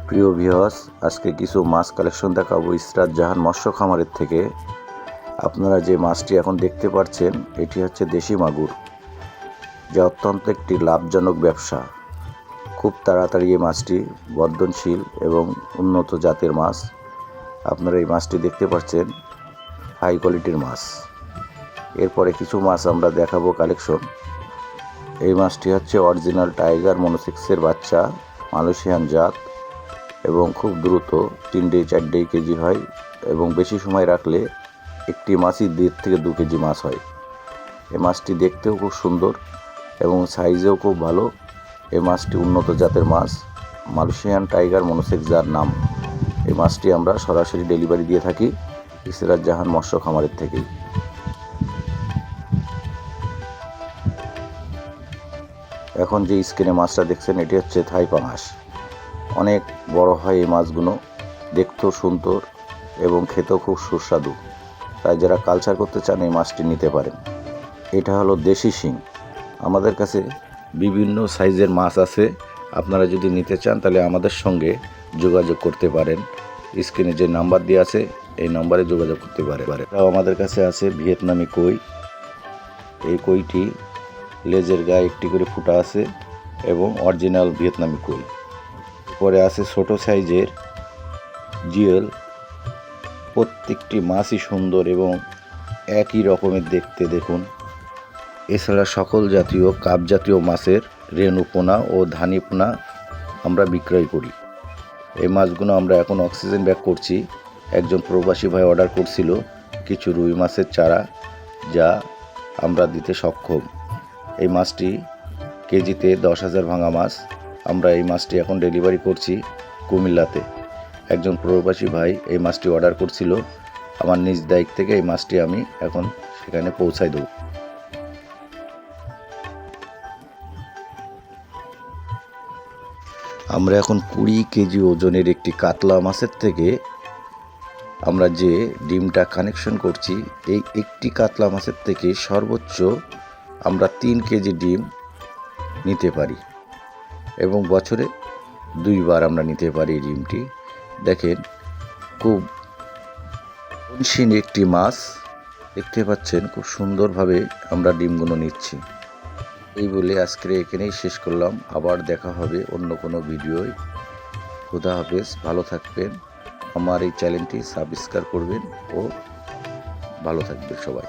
প্রিয় ভিউয়ার্স, আজকে কিছু মাছ কালেকশন দেখাবো ইসরাত জাহান মৎস্য খামারের থেকে। আপনারা যে মাছটি এখন দেখতে পাচ্ছেন এটি হচ্ছে দেশি মাগুর, যা অত্যন্ত একটি লাভজনক ব্যবসা। খুব তাড়াতাড়ি এই মাছটি বর্ধনশীল এবং উন্নত জাতের মাছ। আপনারা এই মাছটি দেখতে পাচ্ছেন, হাই কোয়ালিটির মাছ। এরপরে কিছু মাছ আমরা দেখাবো কালেকশন। এই মাছটি হচ্ছে অরিজিনাল টাইগার মনোসেক্সের বাচ্চা, মালয়েশিয়ান জাত এবং খুব দ্রুত 3-4 কেজি হয় এবং বেশি সময় রাখলে একটি মাছই 1.5 থেকে 2 কেজি মাছ হয়। এই মাছটি দেখতেও খুব সুন্দর এবং সাইজেও খুব ভালো। এই মাছটি উন্নত জাতের মাছ, মালয়েশিয়ান টাইগার মনোসেক্স যার নাম। এই মাছটি আমরা সরাসরি ডেলিভারি দিয়ে থাকি ইসরাত জাহান মৎস্য খামারের থেকেই। এখন যে স্ক্রিনে মাছটা দেখছেন এটি হচ্ছে থাই পাঙাশ। অনেক বড় হয় এই মাছগুলো, দেখতেও সুন্দর এবং খেতেও খুব সুস্বাদু। তাই যারা কালচার করতে চান এই মাছটি নিতে পারেন। এটা হলো দেশি শিং। আমাদের কাছে বিভিন্ন সাইজের মাছ আছে। আপনারা যদি নিতে চান তাহলে আমাদের সঙ্গে যোগাযোগ করতে পারেন। স্ক্রিনে যে নাম্বার দেওয়া আছে এই নাম্বারে যোগাযোগ করতে পারে। এটাও আমাদের কাছে আছে ভিয়েতনামি কই। এই কইটি লেজের গায়ে একটি করে ফুটা আছে এবং অরিজিনাল ভিয়েতনামি কই। পরে আছে ছোট সাইজের জিওল। প্রত্যেকটি মাছই সুন্দর এবং একই রকমের দেখতে, দেখুন। এছাড়া সকল জাতীয় কাপ জাতীয় মাছের রেণুপোনা ও ধানিপোনা আমরা বিক্রয় করি। এই মাছগুলো আমরা এখন অক্সিজেন ব্যাগ করছি। একজন প্রবাসী ভাই অর্ডার করছিল কিছু রুই মাছের চারা, যা আমরা দিতে সক্ষম। এই মাছটি কেজিতে 10,000 ভাঙা মাছ। আমরা এই মাছটি এখন ডেলিভারি করছি কুমিল্লাতে। একজন প্রবাসী ভাই এই মাছটি অর্ডার করছিল, আমার নিজ দায়িত্ব থেকে এই মাছটি আমি এখন সেখানে পৌঁছায় দেব। আমরা এখন 20 কেজি ওজনের একটি কাতলা মাছের থেকে আমরা যে ডিমটা কানেকশন করছি, এই একটি কাতলা মাছের থেকে সর্বোচ্চ আমরা 3 কেজি ডিম নিতে পারি এবং বছরে 2 বার আমরা নিতে পারি এই ডিমটি। দেখেন, খুব কনসিন একটি মাছ দেখতে পাচ্ছেন, খুব সুন্দরভাবে আমরা ডিমগুলো নিচ্ছি। এই বলে আজকে এখানেই শেষ করলাম। আবার দেখা হবে অন্য কোনো ভিডিওয়। খোদা হাফেজ, ভালো থাকবেন। আমার এই চ্যানেলটি সাবস্ক্রাইব করবেন ও ভালো থাকবেন সবাই।